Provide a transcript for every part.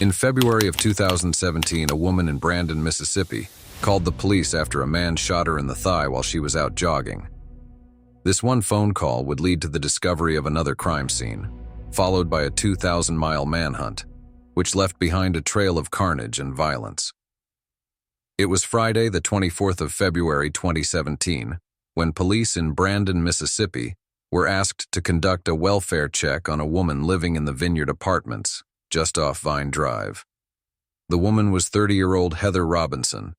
In February of 2017, a woman in Brandon, Mississippi, called the police after a man shot her in the thigh while she was out jogging. This one phone call would lead to the discovery of another crime scene, followed by a 2,000-mile manhunt, which left behind a trail of carnage and violence. It was Friday, the 24th of February 2017, when police in Brandon, Mississippi, were asked to conduct a welfare check on a woman living in the Vineyard Apartments, just off Vine Drive. The woman was 30-year-old Heather Robinson.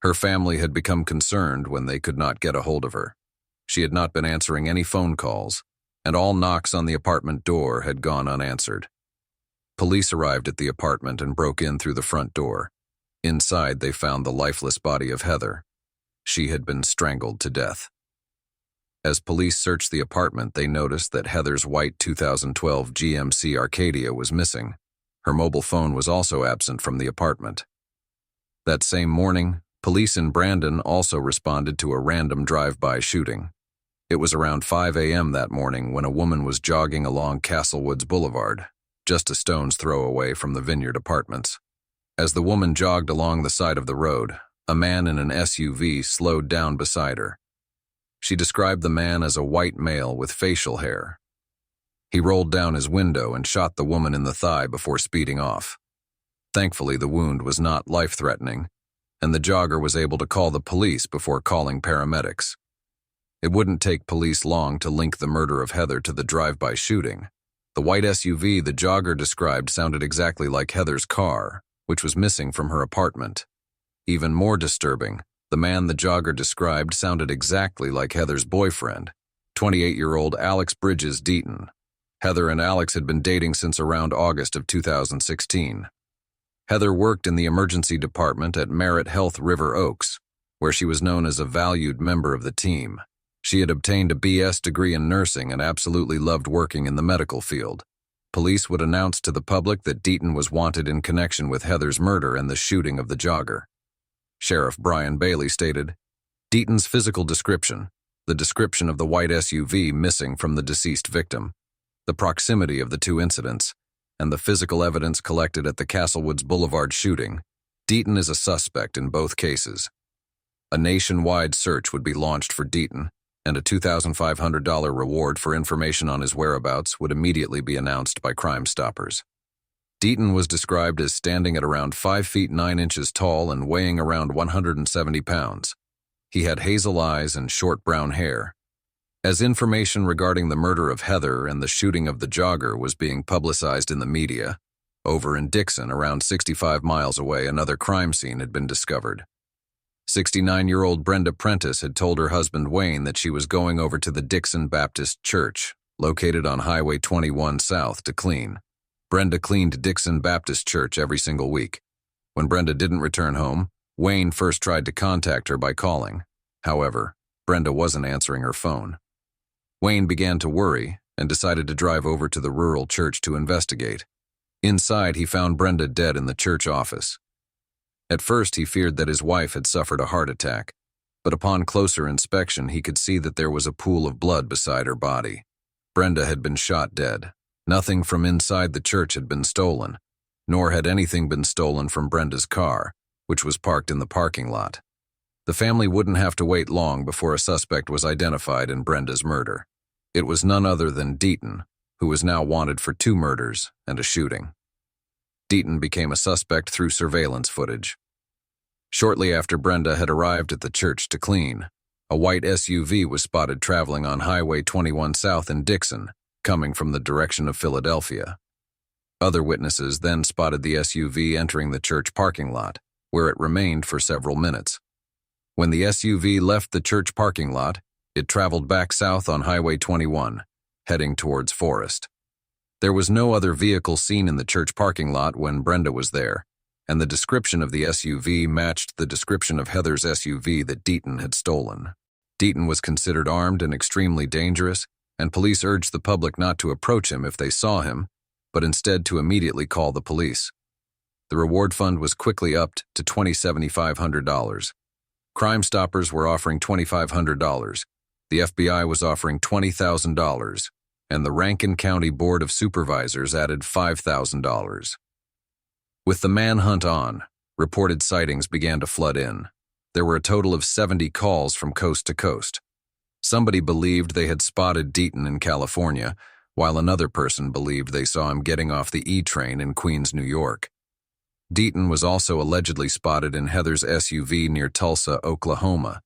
Her family had become concerned when they could not get a hold of her. She had not been answering any phone calls, and all knocks on the apartment door had gone unanswered. Police arrived at the apartment and broke in through the front door. Inside, they found the lifeless body of Heather. She had been strangled to death. As police searched the apartment, they noticed that Heather's white 2012 GMC Arcadia was missing. Her mobile phone was also absent from the apartment. That same morning, police in Brandon also responded to a random drive-by shooting. It was around 5 a.m. that morning when a woman was jogging along Castlewoods Boulevard, just a stone's throw away from the Vineyard Apartments. As the woman jogged along the side of the road, a man in an SUV slowed down beside her. She described the man as a white male with facial hair. He rolled down his window and shot the woman in the thigh before speeding off. Thankfully, the wound was not life-threatening, and the jogger was able to call the police before calling paramedics. It wouldn't take police long to link the murder of Heather to the drive-by shooting. The white SUV the jogger described sounded exactly like Heather's car, which was missing from her apartment. Even more disturbing, the man the jogger described sounded exactly like Heather's boyfriend, 28-year-old Alex Bridges Deaton. Heather and Alex had been dating since around August of 2016. Heather worked in the emergency department at Merritt Health River Oaks, where she was known as a valued member of the team. She had obtained a BS degree in nursing and absolutely loved working in the medical field. Police would announce to the public that Deaton was wanted in connection with Heather's murder and the shooting of the jogger. Sheriff Brian Bailey stated, "Deaton's physical description, the description of the white SUV missing from the deceased victim, the proximity of the two incidents, and the physical evidence collected at the Castlewoods Boulevard shooting, Deaton is a suspect in both cases." A nationwide search would be launched for Deaton, and a $2,500 reward for information on his whereabouts would immediately be announced by Crime Stoppers. Deaton was described as standing at around 5 feet 9 inches tall and weighing around 170 pounds. He had hazel eyes and short brown hair. As information regarding the murder of Heather and the shooting of the jogger was being publicized in the media, over in Dixon, around 65 miles away, another crime scene had been discovered. 69-year-old Brenda Prentice had told her husband Wayne that she was going over to the Dixon Baptist Church, located on Highway 21 South, to clean. Brenda cleaned Dixon Baptist Church every single week. When Brenda didn't return home, Wayne first tried to contact her by calling. However, Brenda wasn't answering her phone. Wayne began to worry and decided to drive over to the rural church to investigate. Inside, he found Brenda dead in the church office. At first, he feared that his wife had suffered a heart attack, but upon closer inspection, he could see that there was a pool of blood beside her body. Brenda had been shot dead. Nothing from inside the church had been stolen, nor had anything been stolen from Brenda's car, which was parked in the parking lot. The family wouldn't have to wait long before a suspect was identified in Brenda's murder. It was none other than Deaton, who was now wanted for 2 murders and a shooting. Deaton became a suspect through surveillance footage. Shortly after Brenda had arrived at the church to clean, a white SUV was spotted traveling on Highway 21 South in Dixon, coming from the direction of Philadelphia. Other witnesses then spotted the SUV entering the church parking lot, where it remained for several minutes. When the SUV left the church parking lot, it traveled back south on Highway 21, heading towards Forest. There was no other vehicle seen in the church parking lot when Brenda was there, and the description of the SUV matched the description of Heather's SUV that Deaton had stolen. Deaton was considered armed and extremely dangerous, and police urged the public not to approach him if they saw him, but instead to immediately call the police. The reward fund was quickly upped to $2,700. Crime Stoppers were offering $2,500, the FBI was offering $20,000, and the Rankin County Board of Supervisors added $5,000. With the manhunt on, reported sightings began to flood in. There were a total of 70 calls from coast to coast. Somebody believed they had spotted Deaton in California, while another person believed they saw him getting off the E train in Queens, New York. Deaton was also allegedly spotted in Heather's SUV near Tulsa, Oklahoma.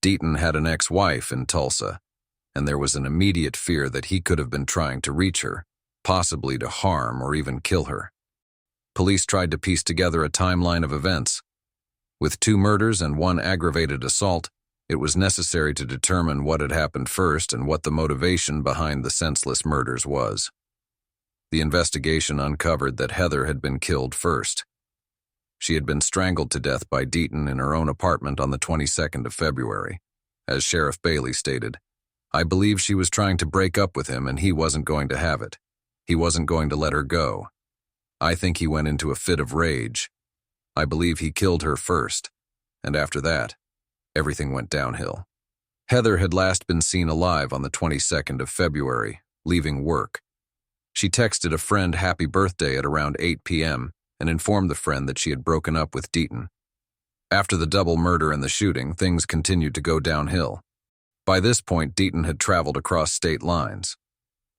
Deaton had an ex-wife in Tulsa, and there was an immediate fear that he could have been trying to reach her, possibly to harm or even kill her. Police tried to piece together a timeline of events. With 2 murders and 1 aggravated assault, it was necessary to determine what had happened first and what the motivation behind the senseless murders was. The investigation uncovered that Heather had been killed first. She had been strangled to death by Deaton in her own apartment on the 22nd of February. As Sheriff Bailey stated, "I believe she was trying to break up with him and he wasn't going to have it. He wasn't going to let her go. I think he went into a fit of rage. I believe he killed her first, and after that, everything went downhill." Heather had last been seen alive on the 22nd of February, leaving work. She texted a friend happy birthday at around 8 p.m. and informed the friend that she had broken up with Deaton. After the double murder and the shooting, things continued to go downhill. By this point, Deaton had traveled across state lines.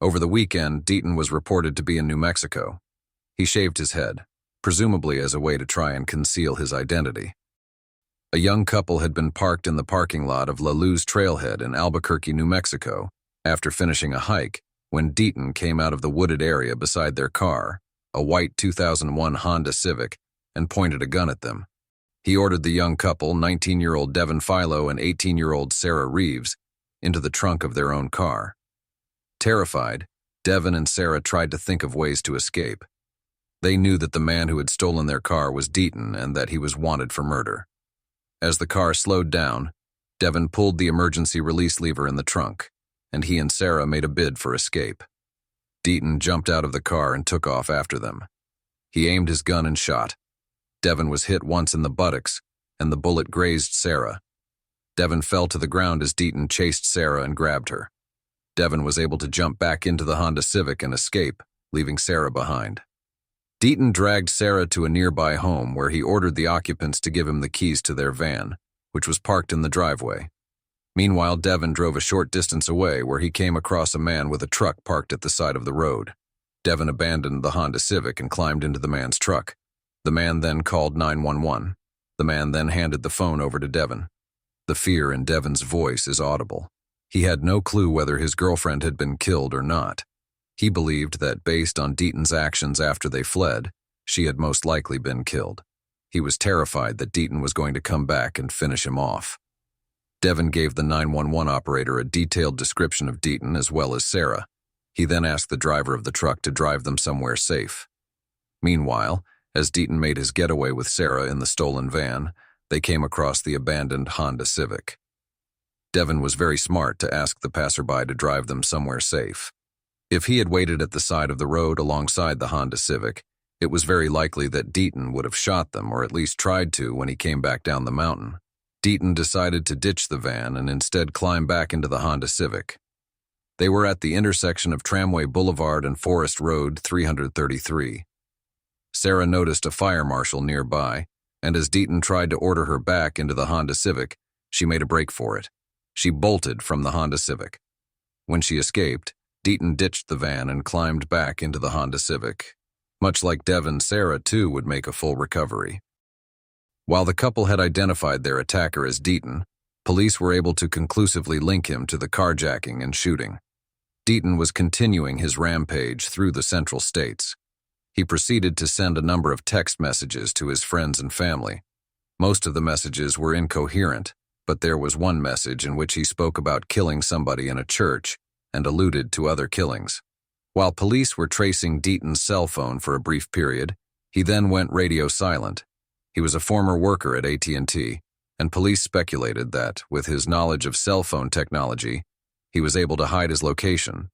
Over the weekend, Deaton was reported to be in New Mexico. He shaved his head, presumably as a way to try and conceal his identity. A young couple had been parked in the parking lot of La Luz Trailhead in Albuquerque, New Mexico, after finishing a hike, when Deaton came out of the wooded area beside their car, a white 2001 Honda Civic, and pointed a gun at them. He ordered the young couple, 19-year-old Devin Philo and 18-year-old Sarah Reeves, into the trunk of their own car. Terrified, Devin and Sarah tried to think of ways to escape. They knew that the man who had stolen their car was Deaton and that he was wanted for murder. As the car slowed down, Devin pulled the emergency release lever in the trunk, and he and Sarah made a bid for escape. Deaton jumped out of the car and took off after them. He aimed his gun and shot. Devin was hit once in the buttocks, and the bullet grazed Sarah. Devin fell to the ground as Deaton chased Sarah and grabbed her. Devin was able to jump back into the Honda Civic and escape, leaving Sarah behind. Deaton dragged Sarah to a nearby home where he ordered the occupants to give him the keys to their van, which was parked in the driveway. Meanwhile, Devin drove a short distance away where he came across a man with a truck parked at the side of the road. Devin abandoned the Honda Civic and climbed into the man's truck. The man then called 911. The man then handed the phone over to Devin. The fear in Devin's voice is audible. He had no clue whether his girlfriend had been killed or not. He believed that based on Deaton's actions after they fled, she had most likely been killed. He was terrified that Deaton was going to come back and finish him off. Devin gave the 911 operator a detailed description of Deaton as well as Sarah. He then asked the driver of the truck to drive them somewhere safe. Meanwhile, as Deaton made his getaway with Sarah in the stolen van, they came across the abandoned Honda Civic. Devin was very smart to ask the passerby to drive them somewhere safe. If he had waited at the side of the road alongside the Honda Civic, it was very likely that Deaton would have shot them or at least tried to when he came back down the mountain. Deaton decided to ditch the van and instead climb back into the Honda Civic. They were at the intersection of Tramway Boulevard and Forest Road 333. Sarah noticed a fire marshal nearby, and as Deaton tried to order her back into the Honda Civic, she made a break for it. She bolted from the Honda Civic. When she escaped, Deaton ditched the van and climbed back into the Honda Civic. Much like Devin, Sarah too would make a full recovery. While the couple had identified their attacker as Deaton, police were able to conclusively link him to the carjacking and shooting. Deaton was continuing his rampage through the Central States. He proceeded to send a number of text messages to his friends and family. Most of the messages were incoherent, but there was one message in which he spoke about killing somebody in a church and alluded to other killings. While police were tracing Deaton's cell phone for a brief period, he then went radio silent. He was a former worker at AT&T, and police speculated that, with his knowledge of cell phone technology, he was able to hide his location.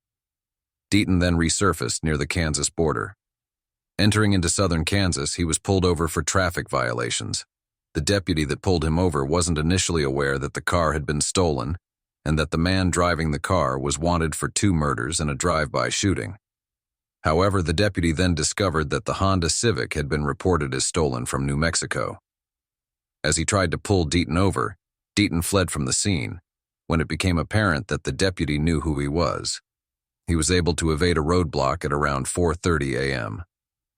Deaton then resurfaced near the Kansas border. Entering into southern Kansas, he was pulled over for traffic violations. The deputy that pulled him over wasn't initially aware that the car had been stolen and that the man driving the car was wanted for 2 murders and a drive-by shooting. However, the deputy then discovered that the Honda Civic had been reported as stolen from New Mexico. As he tried to pull Deaton over, Deaton fled from the scene. When it became apparent that the deputy knew who he was, he was able to evade a roadblock at around 4:30 a.m.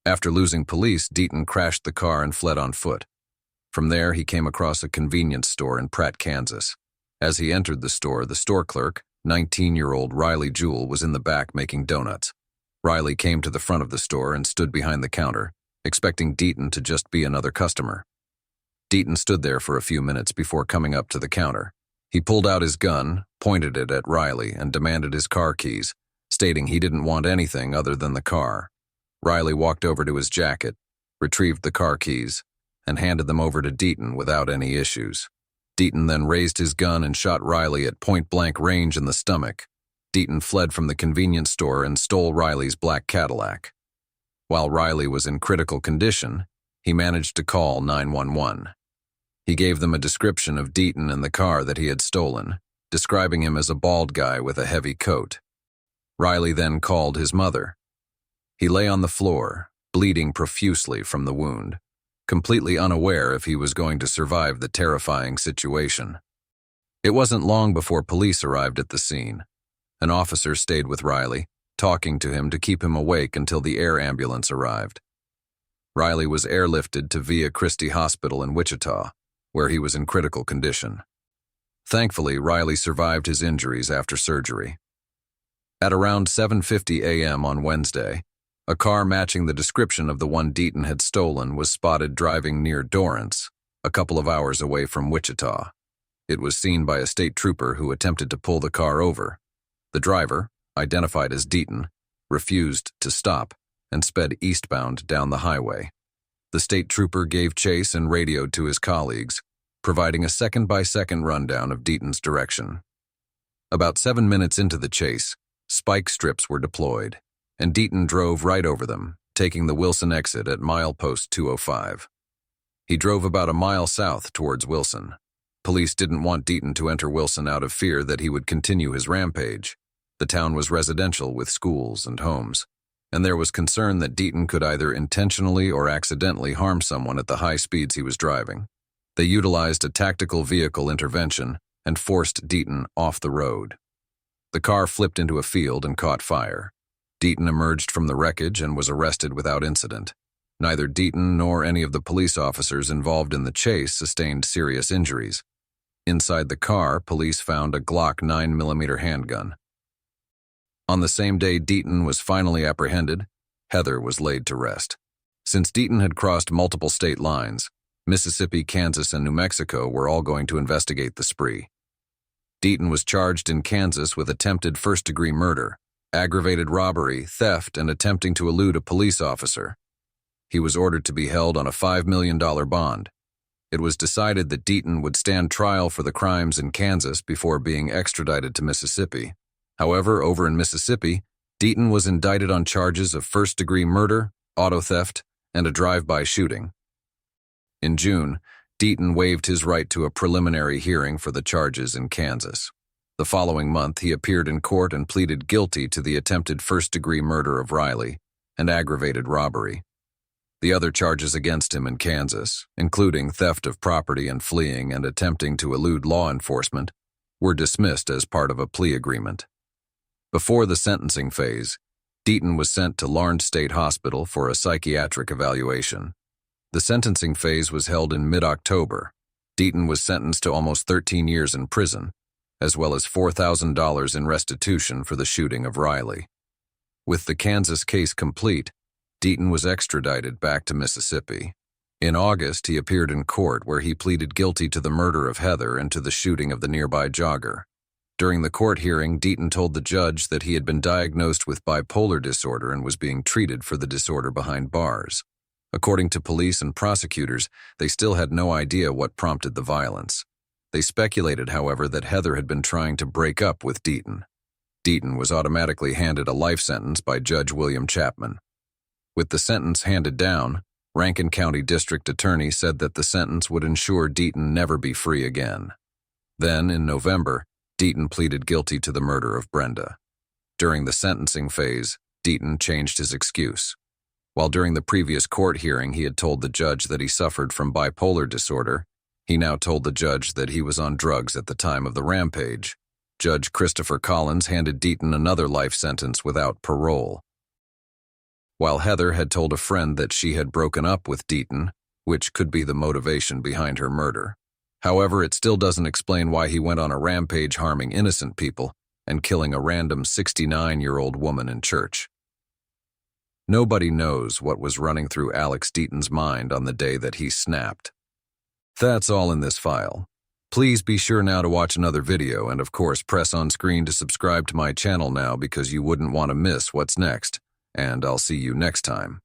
After losing police, Deaton crashed the car and fled on foot. From there, he came across a convenience store in Pratt, Kansas. As he entered the store clerk, 19-year-old Riley Jewell, was in the back making donuts. Riley came to the front of the store and stood behind the counter, expecting Deaton to just be another customer. Deaton stood there for a few minutes before coming up to the counter. He pulled out his gun, pointed it at Riley, and demanded his car keys, stating he didn't want anything other than the car. Riley walked over to his jacket, retrieved the car keys, and handed them over to Deaton without any issues. Deaton then raised his gun and shot Riley at point-blank range in the stomach. Deaton fled from the convenience store and stole Riley's black Cadillac. While Riley was in critical condition, he managed to call 911. He gave them a description of Deaton and the car that he had stolen, describing him as a bald guy with a heavy coat. Riley then called his mother. He lay on the floor, bleeding profusely from the wound, completely unaware if he was going to survive the terrifying situation. It wasn't long before police arrived at the scene. An officer stayed with Riley, talking to him to keep him awake until the air ambulance arrived. Riley was airlifted to Via Christi Hospital in Wichita, where he was in critical condition. Thankfully, Riley survived his injuries after surgery. At around 7:50 a.m. on Wednesday, a car matching the description of the one Deaton had stolen was spotted driving near Dorrance, a couple of hours away from Wichita. It was seen by a state trooper who attempted to pull the car over. The driver, identified as Deaton, refused to stop and sped eastbound down the highway. The state trooper gave chase and radioed to his colleagues, providing a second-by-second rundown of Deaton's direction. About 7 minutes into the chase, spike strips were deployed, and Deaton drove right over them, taking the Wilson exit at milepost 205. He drove about a mile south towards Wilson. Police didn't want Deaton to enter Wilson out of fear that he would continue his rampage. The town was residential with schools and homes, and there was concern that Deaton could either intentionally or accidentally harm someone at the high speeds he was driving. They utilized a tactical vehicle intervention and forced Deaton off the road. The car flipped into a field and caught fire. Deaton emerged from the wreckage and was arrested without incident. Neither Deaton nor any of the police officers involved in the chase sustained serious injuries. Inside the car, police found a Glock 9mm handgun. On the same day Deaton was finally apprehended, Heather was laid to rest. Since Deaton had crossed multiple state lines, Mississippi, Kansas, and New Mexico were all going to investigate the spree. Deaton was charged in Kansas with attempted first-degree murder, aggravated robbery, theft, and attempting to elude a police officer. He was ordered to be held on a $5 million bond. It was decided that Deaton would stand trial for the crimes in Kansas before being extradited to Mississippi. However, over in Mississippi, Deaton was indicted on charges of first-degree murder, auto theft, and a drive-by shooting. In June, Deaton waived his right to a preliminary hearing for the charges in Kansas. The following month, he appeared in court and pleaded guilty to the attempted first-degree murder of Riley and aggravated robbery. The other charges against him in Kansas, including theft of property and fleeing and attempting to elude law enforcement, were dismissed as part of a plea agreement. Before the sentencing phase, Deaton was sent to Lawrence State Hospital for a psychiatric evaluation. The sentencing phase was held in mid-October. Deaton was sentenced to almost 13 years in prison, as well as $4,000 in restitution for the shooting of Riley. With the Kansas case complete, Deaton was extradited back to Mississippi. In August, he appeared in court where he pleaded guilty to the murder of Heather and to the shooting of the nearby jogger. During the court hearing, Deaton told the judge that he had been diagnosed with bipolar disorder and was being treated for the disorder behind bars. According to police and prosecutors, they still had no idea what prompted the violence. They speculated, however, that Heather had been trying to break up with Deaton. Deaton was automatically handed a life sentence by Judge William Chapman. With the sentence handed down, Rankin County District Attorney said that the sentence would ensure Deaton never be free again. Then, in November, Deaton pleaded guilty to the murder of Brenda. During the sentencing phase, Deaton changed his excuse. While during the previous court hearing he had told the judge that he suffered from bipolar disorder, he now told the judge that he was on drugs at the time of the rampage. Judge Christopher Collins handed Deaton another life sentence without parole. While Heather had told a friend that she had broken up with Deaton, which could be the motivation behind her murder. However, it still doesn't explain why he went on a rampage harming innocent people and killing a random 69-year-old woman in church. Nobody knows what was running through Alex Deaton's mind on the day that he snapped. That's all in this file. Please be sure now to watch another video and of course press on screen to subscribe to my channel now because you wouldn't want to miss what's next, and I'll see you next time.